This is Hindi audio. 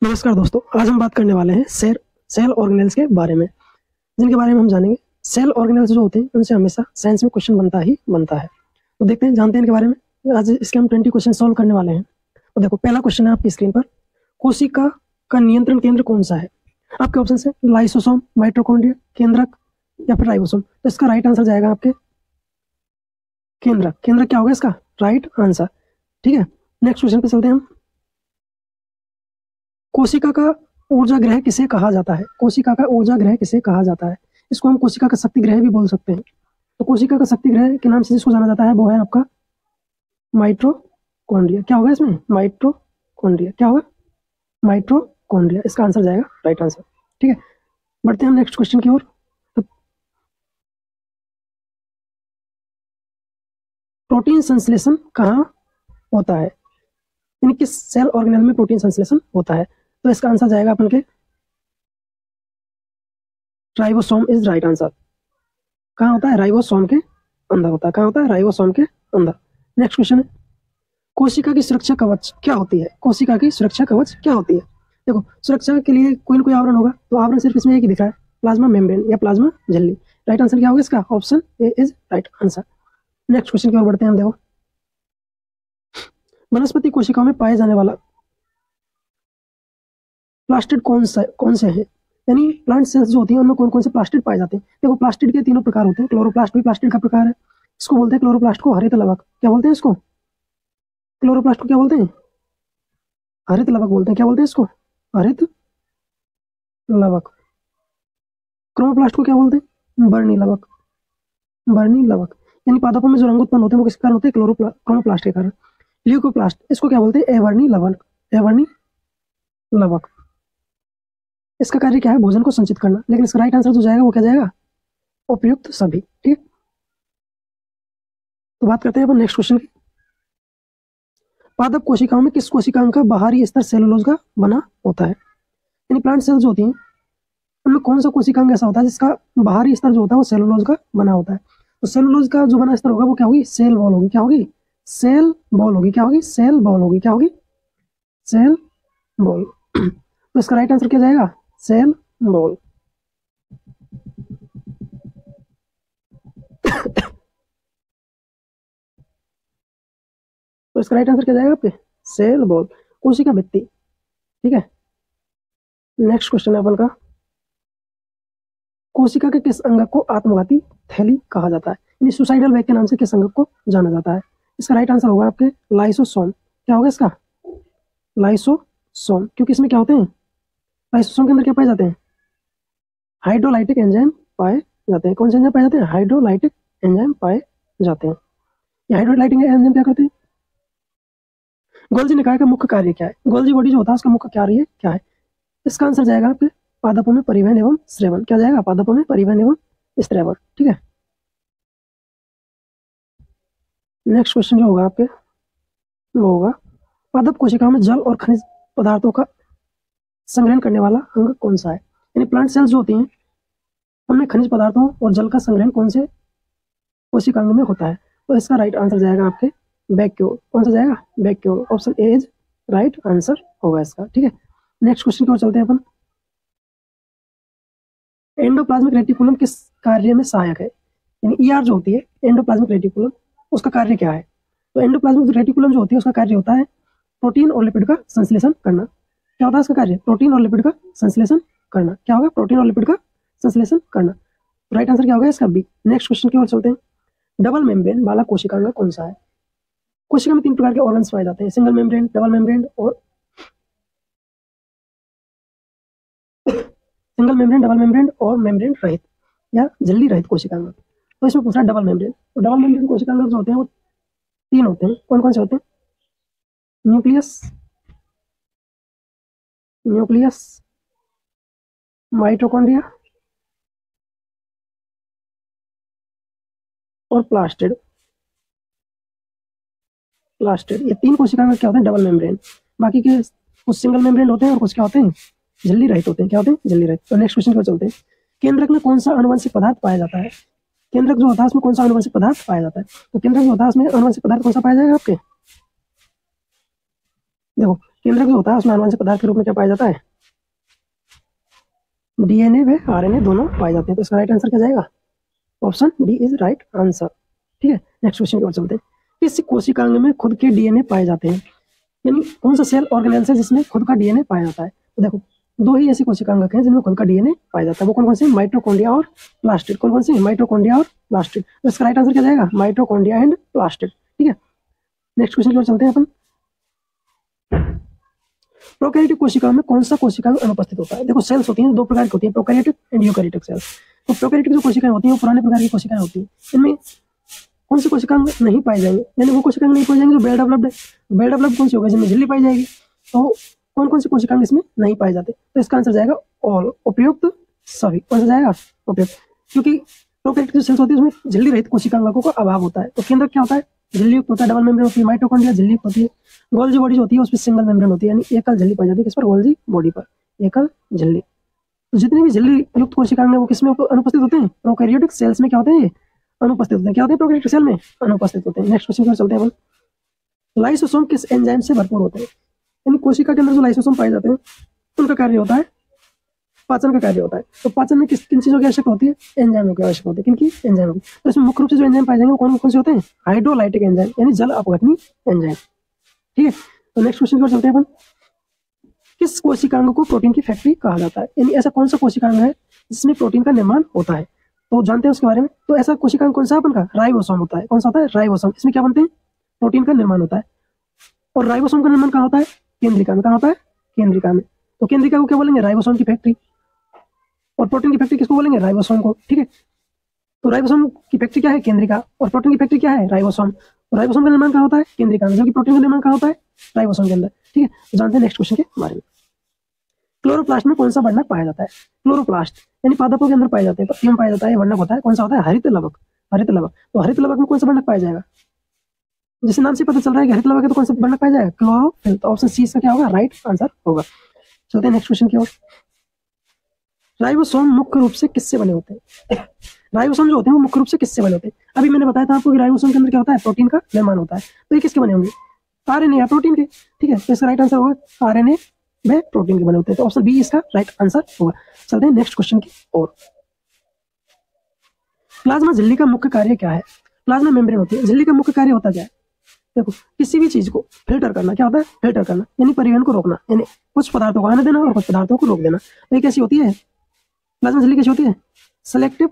नमस्कार दोस्तों, आज हम बात करने वाले हैं सेल ऑर्गेनेल्स के बारे में, जिनके बारे में हम जानेंगे। सेल ऑर्गेनेल्स जो होते हैं उनसे हमेशा साइंस में क्वेश्चन बनता है। तो देखते हैं, जानते हैं इनके बारे में। आज इसके हम 20 क्वेश्चन सॉल्व करने वाले हैं। तो देखो, पहला क्वेश्चन है आपकी स्क्रीन पर। कोशिका का नियंत्रण केंद्र कौन सा है? आपके ऑप्शन है लाइसोसोम, माइटोकॉन्ड्रिया, केंद्रक या फिर राइबोसोम। तो इसका राइट आंसर जाएगा आपके केंद्रक। केंद्रक क्या होगा इसका राइट आंसर। ठीक है, नेक्स्ट क्वेश्चन पे चलते हैं हम। कोशिका का ऊर्जा ग्रह किसे कहा जाता है? कोशिका का ऊर्जा ग्रह किसे कहा जाता है? इसको हम कोशिका का शक्ति ग्रह भी बोल सकते हैं। तो कोशिका का शक्ति ग्रह के नाम से जिसको जाना जाता है वो है आपका माइटोकॉन्ड्रिया। क्या होगा इसमें? माइटोकॉन्ड्रिया। क्या होगा? माइटोकॉन्ड्रिया। इसका आंसर जाएगा राइट आंसर। ठीक है, बढ़ते हैं हम नेक्स्ट क्वेश्चन की ओर। तो प्रोटीन संश्लेषण कहाँ होता है? यानी किस सेल ऑर्गेनेल में प्रोटीन संश्लेषण होता है? तो इसका आंसर जाएगा अपन के राइबोसोम इज राइट आंसर। कहाँ होता है? राइबोसोम के अंदर होता है। कहाँ होता है? राइबोसोम के अंदर। नेक्स्ट क्वेश्चन है, कोशिका की सुरक्षा कवच क्या होती है? कोशिका की सुरक्षा कवच क्या होती है? देखो, सुरक्षा के लिए कोई ना कोई आवरण होगा, तो आवरण सिर्फ इसमें एक ही दिख रहा है, प्लाज्मा मेम्ब्रेन या प्लाज्मा झिल्ली। राइट आंसर क्या होगा इसका? Option A is right answer. Next question की ओर बढ़ते हैं हम। देखो, वनस्पति कोशिकाओं में पाए जाने वाला प्लास्टिड कौन से हैं? यानी प्लांट सेल्स जो होती हैं उनमें कौन कौन से प्लास्टिड पाए जाते हैं? देखो, प्लास्टिड के तीनों प्रकार होते हैं। क्लोरोप्लास्ट भी प्लास्टिड का प्रकार है। इसको बोलते हैं क्लोरोप्लास्ट को हरित लवक। क्या बोलते हैं इसको? क्लोरोप्लास्ट को क्या बोलते हैं? हरित लवक बोलते हैं। क्या बोलते हैं इसको? हरित लवक। क्रोमोप्लास्ट को क्या बोलते हैं? वर्णी लवक। वर्णी लवक। यानी पादपों में जो रंग उत्पन्न होते हैं वो किसके कारण होते हैं? क्रोमोप्लास्ट के कारण। ल्यूकोप्लास्ट, इसको क्या बोलते हैं? अवर्णी लवक। अवर्णी लवक। इसका कार्य क्या है? भोजन को संचित करना। लेकिन इसका राइट आंसर जो जाएगा वो क्या जाएगा? उपयुक्त सभी। ठीक, तो बात करते हैं अपन नेक्स्ट क्वेश्चन की। पादप कोशिकाओं में किस कोशिकांग का बाहरी स्तर सेलुलोज का बना होता है? यानी प्लांट सेल्स जो होती हैं उनमें कौन सा कोशिकांग ऐसा होता है जिसका बाहरी स्तर जो होता है वो सेलुलोज का बना होता है? तो सेलुलोज का जो बना स्तर होगा वो क्या होगी? सेल वॉल होगी। क्या होगी? सेल वॉल होगी। क्या होगी? सेल वॉल होगी। क्या होगी? Cell wall. तो इसका राइट आंसर क्या जाएगा? Cell wall. तो इसका राइट आंसर क्या जाएगा आपके? Cell wall. कोशिका भित्ति। ठीक है, नेक्स्ट क्वेश्चन है अपन का। कोशिका के किस अंग को आत्मघाती थैली कहा जाता है? यानी सुसाइडल बैग के नाम से किस अंग को जाना जाता है? इसका राइट आंसर होगा आपके लाइसोसोम। क्या होगा इसका? लाइसोसोम। क्योंकि इसमें क्या होते हैं? लाइसोसोम के अंदर क्या पाए जाते हैं? हाइड्रोलाइटिक एंजाइम पाए जाते हैं। कौन से एंजाइम पाए जाते हैं? हाइड्रोलाइटिक एंजाइम पाए जाते हैं। ये हाइड्रोलाइटिक एंजाइम क्या करते हैं? गोल्जी निकाय का मुख्य कार्य क्या है? गोल्जी बॉडी जो होता है उसका मुख्य कार्य क्या है? इसका आंसर जाएगा आपके पादपों में परिवहन एवं श्रेवण। क्या जाएगा? पादपों में परिवहन एवं श्रेवण। ठीक है, नेक्स्ट क्वेश्चन जो होगा आपके वो होगा, पादप कोशिकाओं में जल और खनिज पदार्थों का संग्रहण करने वाला अंग कौन सा है? यानी प्लांट सेल्स जो होती हैं उनमें खनिज पदार्थों और जल का संग्रहण कौन से कोशिकांग में होता है? तो इसका राइट आंसर जाएगा आपके वैक्यूल। कौन सा जाएगा? Vacuole. Option A is right answer होगा इसका। ठीक है, नेक्स्ट क्वेश्चन की ओर चलते हैं अपन। एंडोप्लाज्मिक रेटिकुलम किस कार्य में सहायक है? यानी ईआर जो होती है एंडोप्लाज्मिक रेटिकुलम, उसका कार्य क्या है? तो एंडोप्लाज्मिक रेटिकुलम जो होती है उसका कार्य होता है प्रोटीन और लिपिड का संश्लेषण करना। क्या होता है इसका कार्य? प्रोटीन और लिपिड का संश्लेषण करना। क्या होगा? प्रोटीन और लिपिड का संश्लेषण करना। राइट आंसर क्या होगा इसका? बी। नेक्स्ट क्वेश्चन की ओर चलते हैं। डबल मेम्ब्रेन वाला कोशिकांग कौन सा है? कोशिका में तीन प्रकार के ऑर्गन्स पाए जाते हैं, सिंगल मेम्ब्रेन, डबल मेम्ब्रेन और सिंगल मेम्ब्रेन, डबल मेम्ब्रेन और मेम्ब्रेन रहित या झिल्ली रहित कोशिकांग। तो इसमें पूछा डबल मेम्ब्रेन। तो डबल मेम्ब्रेन कोशिकांग जो होते हैं वो तीन होते हैं। कौन कौन से होते हैं? न्यूक्लियस, न्यूक्लियस, माइटोकॉन्ड्रिया और प्लास्टिड। प्लास्टिड, ये तीन कोशिकांग क्या होते हैं? Double membrane. बाकी के कुछ सिंगल मेम्ब्रेन होते हैं और कुछ क्या होते हैं? झिल्ली रहित होते हैं। क्या होते हैं? झिल्ली रहित। तो नेक्स्ट क्वेश्चन पर चलते हैं। केंद्रक में कौन सा आनुवंशिक पदार्थ पाया जाता है? केंद्रक जो होता है उसमें कौन सा आनुवंशिक पदार्थ पाया जाता है? तो केंद्रक जो होता है उसमें आनुवंशिक पदार्थ कौन सा पाया जाएगा आपके? देखो, केंद्रक जो होता है उसमें आनुवंशिक पदार्थ के रूप में क्या पाया जाता है? डीएनए व आरएनए दोनों पाए जाते हैं। तो इसका राइट आंसर क्या जाएगा? Option D is right answer. ठीक है, नेक्स्ट क्वेश्चन की ओर चलते हैं। किस कोशिकांग में खुद के डीएनए पाए जाते हैं? यानी कौन सा सेल ऑर्गेनेल्स है जिसमें खुद का डीएनए पाया जाता है? तो देखो, दो ही ऐसी कोशिकांग हैं जिनमें खुद का डीएनए पाया जाता है। वो कौन कौन से? माइटोकॉन्ड्रिया और प्लास्टिड। कौन कौन से? माइटोकॉन्ड्रिया और प्लास्टिड। तो इसका राइट आंसर क्या जाएगा? Mitochondria and plastid. ठीक है, नेक्स्ट क्वेश्चन की ओर चलते हैं अपन। प्रोकैरियोटिक कोशिकाओं में कौन सा कोशिकांग अनुपस्थित होता है? देखो, सेल्स होती हैं दो प्रकार की होती है, प्रोकैरियोटिक एंड यूकैरियोटिक सेल्स। तो प्रोकैरियोटिक जो कोशिकाएं होती हैं वो पुराने प्रकार की कोशिकाएं होती हैं। इनमें कौन सी कोशिकांग नहीं पाई जाएंगे? यानी वो कोशिकांग नहीं पाई जाएंगे जो वेल डेवलप्ड है। वेल डेवलप्ड कौन सी होगी? जिनमें झिल्ली पाई जाएगी। तो कौन कौन सी कोशिकांग इसमें नहीं पाए जाते? तो इसका आंसर जाएगा ऑल, उपयुक्त सभी। कौन सा जाएगा? उपयुक्त। क्योंकि प्रोकैरियोटिक जो सेल्स होती है उसमें झिल्ली रहित कोशिकांगों का अभाव होता है। तो केंद्रक क्या होता है? झिल्ली युक्त होता है, डबल मेम्ब्रेन होती है। माइटोकॉन्ड्रिया झिल्ली युक्त होती है। गोल्जी बॉडी जो होती है उसमें सिंगल मेम्ब्रेन होती है, यानी एकल झिल्ली पाई जाती है। किस पर? गोल्जी बॉडी पर एकल झिल्ली। तो जितनी भी झिल्ली युक्त कोशिकांग है वो किसमें अनुपस्थित होते हैं? प्रोकैरियोटिक सेल्स में क्या होते हैं? अनुपस्थित होते हैं। क्या होते हैं? प्रोकैरियोटिक सेल में अनुपस्थित होते हैं। नेक्स्ट क्वेश्चन पर चलते हैं अपन। लाइसोसोम किस एंजाइम से भरपूर होते हैं? यानी कोशिका के अंदर जो लाइसोसोम पाए जाते हैं उनका कार्य होता है पाचन का कार्य होता है। तो पाचन में किन चीजों की आवश्यकता होती है? एंजाइमों की आवश्यकता होती है। किनकी? एंजाइमों की। तो इसमें मुख्य रूप से जो एंजाइम पाए जाएंगे वो कौन कौन से होते हैं? हाइड्रोलाइटिक एंजाइम, यानी जल अपघटनी एंजाइम। ठीक है, तो नेक्स्ट क्वेश्चन की ओर चलते हैं अपन। किस कोशिकांग को प्रोटीन की फैक्ट्री कहा जाता है? यानी ऐसा कौन सा कोशिकांग है जिसमें प्रोटीन का निर्माण होता है? तो जानते हैं उसके बारे में। तो ऐसा कोशिकांग कौन सा अपन का? राइबोसोम होता है। कौन सा होता है? राइबोसोम। इसमें क्या बनते हैं? प्रोटीन का निर्माण होता है। और राइबोसोम का निर्माण कहाँ होता है? केंद्रिका में। कहाँ होता है? केंद्रिका में। तो केंद्रिका को क्या बोलेंगे? राइबोसोम की फैक्ट्री। और प्रोटीन की फैक्ट्री किसको बोलेंगे? राइबोसोम को। ठीक है, तो राइबोसोम की फैक्ट्री क्या है? केंद्रिका। और प्रोटीन की फैक्ट्री क्या है? राइबोसोम। राइबोसोम का निर्माण कहाँ होता है? केंद्रिका में, जबकि प्रोटीन का निर्माण कहाँ होता है? राइबोसोम के अंदर। ठीक है, तो जानते हैं नेक्स्ट क्वेश्चन के बारे में। क्लोरोप्लास्ट में कौन सा वर्णक पाया जाता है? क्लोरोप्लास्ट यानी पादपों के अंदर पाया जाता है, पत्तियों में पाया जाता है। वर्णक होता है कौन सा? होता है हरित लवक। हरित लवक। तो हरित लवक में कौन सा वर्णक पाया जाएगा? जिस नाम से पता चल रहा है कि हरित लवक है तो कौन सा वर्णक पाया जाएगा? क्लोरोफिल। तो ऑप्शन सी इसका क्या होगा? राइट आंसर होगा। चलते हैं नेक्स्ट क्वेश्चन की ओर। राइबोसोम मुख्य रूप से किससे बने होते हैं? राइबोसोम जो होते हैं वो मुख्य रूप से किससे बने होते हैं? अभी मैंने बताया था आपको कि राइबोसोम के अंदर क्या होता है? प्रोटीन का निर्माण होता है। तो ये किसके बने होंगे? आरएनए या प्रोटीन के। ठीक है, तो इसका राइट आंसर होगा आरएनए व प्रोटीन के बने होते हैं। तो ऑप्शन बी इसका राइट आंसर होगा। चलते हैं नेक्स्ट क्वेश्चन की ओर। प्लाज्मा झिल्ली का मुख्य कार्य क्या है? प्लाज्मा मेम्ब्रेन होती है, झिल्ली का मुख्य कार्य होता क्या है? देखो, किसी भी चीज को फिल्टर करना। क्या होता है? फिल्टर करना, यानी परिवहन को रोकना, यानी कुछ पदार्थों को आने देना और कुछ पदार्थों को रोक देना। तो ये कैसी होती है? प्लाज्मा झिल्ली कैसी होती है? सेलेक्टिव